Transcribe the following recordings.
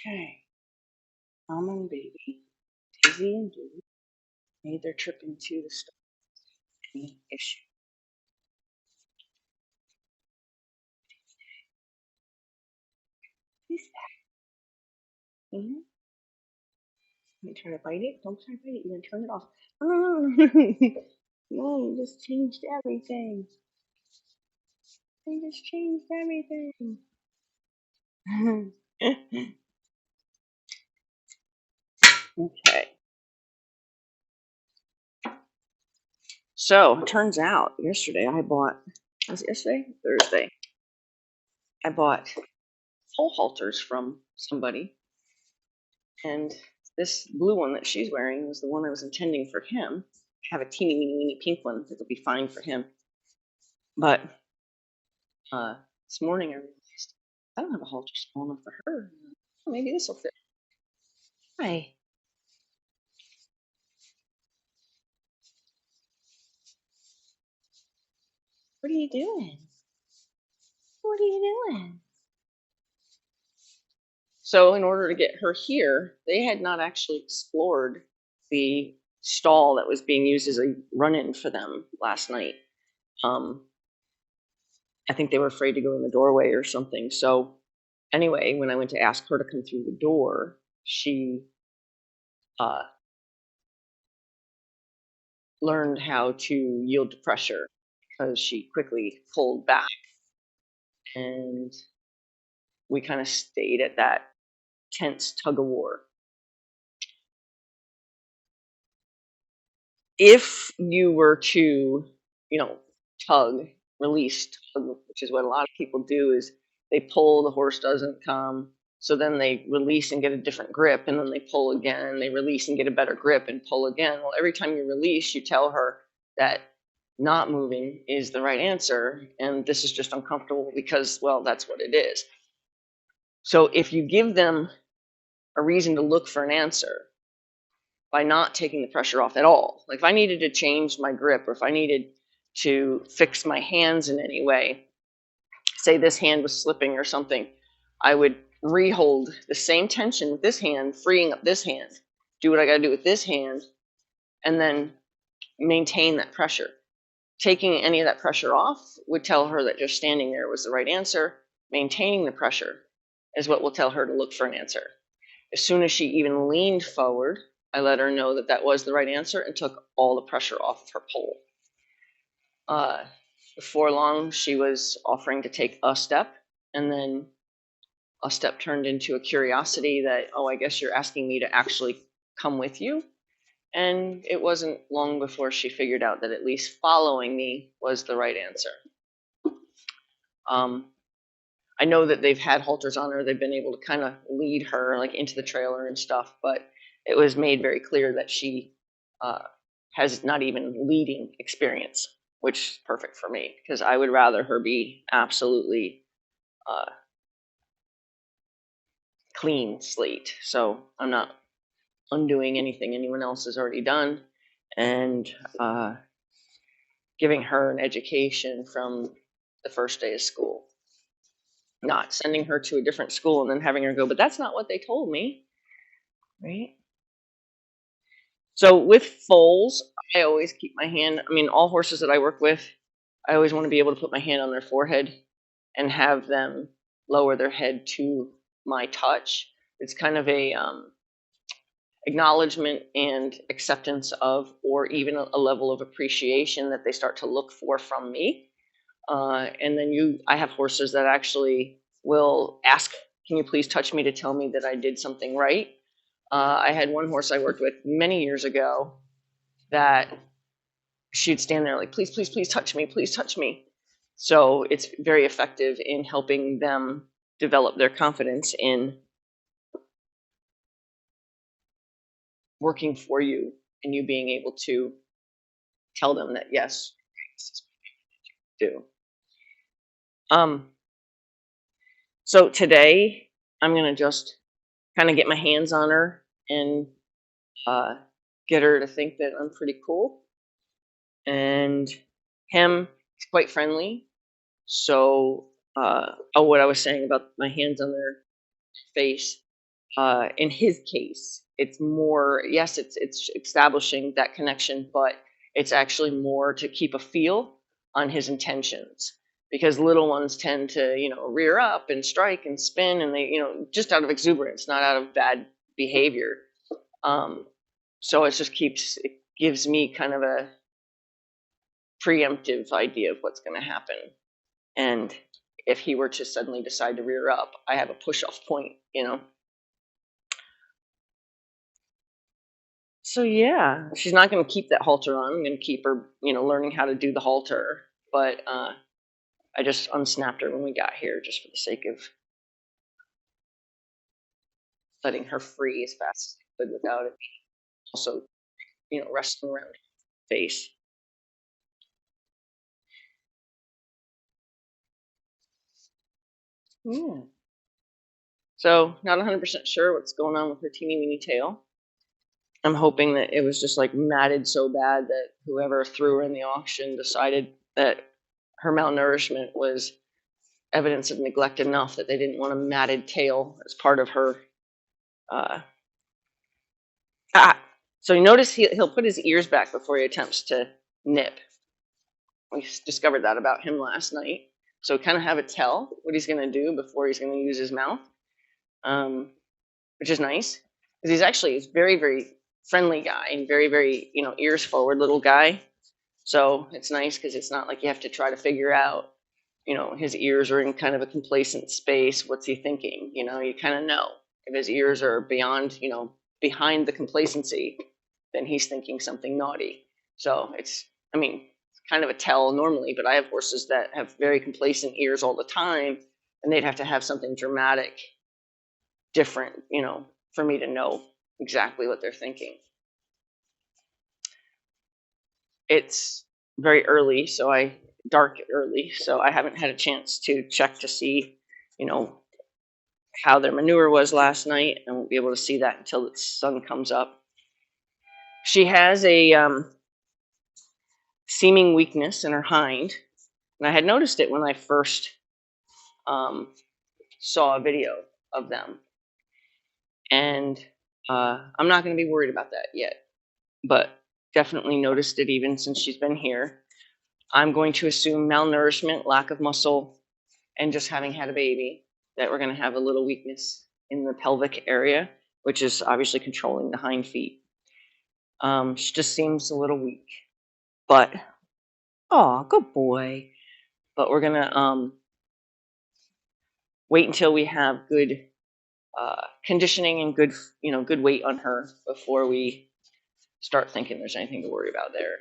Okay. Mama and baby, Daisy and Dee, made their trip into the store. Any issue? Who's that? Mm-hmm. You try to bite it? Don't try to bite it. You're gonna turn it off. Oh, no, you just changed everything. You just changed everything. Okay. So it turns out yesterday was it yesterday? Thursday. I bought pole halters from somebody, and this blue one that she's wearing was the one I was intending for him. I have a teeny weeny pink one that'll be fine for him. But this morning I realized I don't have a halter small enough for her. Oh, maybe this will fit. Hi. What are you doing? What are you doing? So, in order to get her here, they had not actually explored the stall that was being used as a run in for them last night. I think they were afraid to go in the doorway or something. So, anyway, when I went to ask her to come through the door, she uh, learned how to yield to pressure because she quickly pulled back. And we kind of stayed at that tense tug of war. If you were to, tug, release, tug, which is what a lot of people do, is they pull, the horse doesn't come. So then they release and get a different grip, and then they pull again, they release and get a better grip and pull again. Well, every time you release, you tell her that not moving is the right answer, and this is just uncomfortable because, well, that's what it is. So if you give them a reason to look for an answer by not taking the pressure off at all, like if I needed to change my grip or if I needed to fix my hands in any way, say this hand was slipping or something, I would rehold the same tension with this hand, freeing up this hand, do what I got to do with this hand, and then maintain that pressure. Taking any of that pressure off would tell her that just standing there was the right answer. Maintaining the pressure is what will tell her to look for an answer. As soon as she even leaned forward, I let her know that that was the right answer and took all the pressure off of her pole. Before long, she was offering to take a step, and then a step turned into a curiosity that, oh, I guess you're asking me to actually come with you. And it wasn't long before she figured out that at least following me was the right answer. I know that they've had halters on her. They've been able to kind of lead her like into the trailer and stuff, but it was made very clear that she has not even leading experience, which is perfect for me because I would rather her be absolutely clean slate. So I'm not undoing anything anyone else has already done, and giving her an education from the first day of school. Not sending her to a different school and then having her go, but that's not what they told me, right? So with foals, I always keep my hand, all horses that I work with, I always want to be able to put my hand on their forehead and have them lower their head to my touch. It's kind of a acknowledgement and acceptance of, or even a level of appreciation that they start to look for from me. And then I have horses that actually will ask, can you please touch me to tell me that I did something right? I had one horse I worked with many years ago that she'd stand there like, please, please, please touch me, please touch me. So it's very effective in helping them develop their confidence in working for you and you being able to tell them that, yes, this is what I do. So today I'm going to just kind of get my hands on her and get her to think that I'm pretty cool. And him, he's quite friendly. So, what I was saying about my hands on their face, in his case, it's more, yes, it's establishing that connection, but it's actually more to keep a feel on his intentions, because little ones tend to, rear up and strike and spin, and they, just out of exuberance, not out of bad behavior. So it gives me kind of a preemptive idea of what's going to happen. And if he were to suddenly decide to rear up, I have a push off point. So yeah, she's not going to keep that halter on. I'm going to keep her, learning how to do the halter. But I just unsnapped her when we got here, just for the sake of letting her free as fast as I could without it also, wrestling around her face. Yeah. So not 100% sure what's going on with her teeny weeny tail. I'm hoping that it was just like matted so bad that whoever threw her in the auction decided that her malnourishment was evidence of neglect enough that they didn't want a matted tail as part of her. Uh, so you notice he'll put his ears back before he attempts to nip. We discovered that about him last night. So kind of have it tell what he's going to do before he's going to use his mouth, which is nice, because he's actually a very, very friendly guy and very, very, ears forward little guy. So it's nice because it's not like you have to try to figure out, his ears are in kind of a complacent space. What's he thinking? You kind of know if his ears are beyond, behind the complacency, then he's thinking something naughty. So it's kind of a tell normally, but I have horses that have very complacent ears all the time, and they'd have to have something dramatic, different, for me to know exactly what they're thinking. It's very early, dark early, so I haven't had a chance to check to see, how their manure was last night. I won't be able to see that until the sun comes up. She has a seeming weakness in her hind, and I had noticed it when I first saw a video of them. And I'm not going to be worried about that yet, but definitely noticed it even since she's been here. I'm going to assume malnourishment, lack of muscle, and just having had a baby, that we're going to have a little weakness in the pelvic area, which is obviously controlling the hind feet. She just seems a little weak, but good boy. But we're going to wait until we have good conditioning and good weight on her before we start thinking there's anything to worry about there.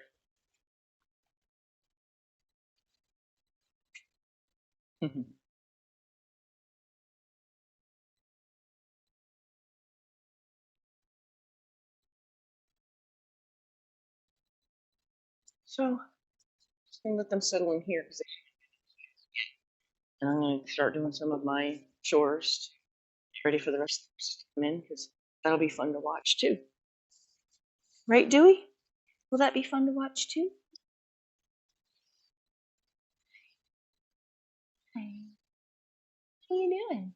So just gonna let them settle in here, and I'm gonna start doing some of my chores, ready for the rest of the to come in, because that'll be fun to watch too. Right, Dewey? Will that be fun to watch too? Hi. How you doing?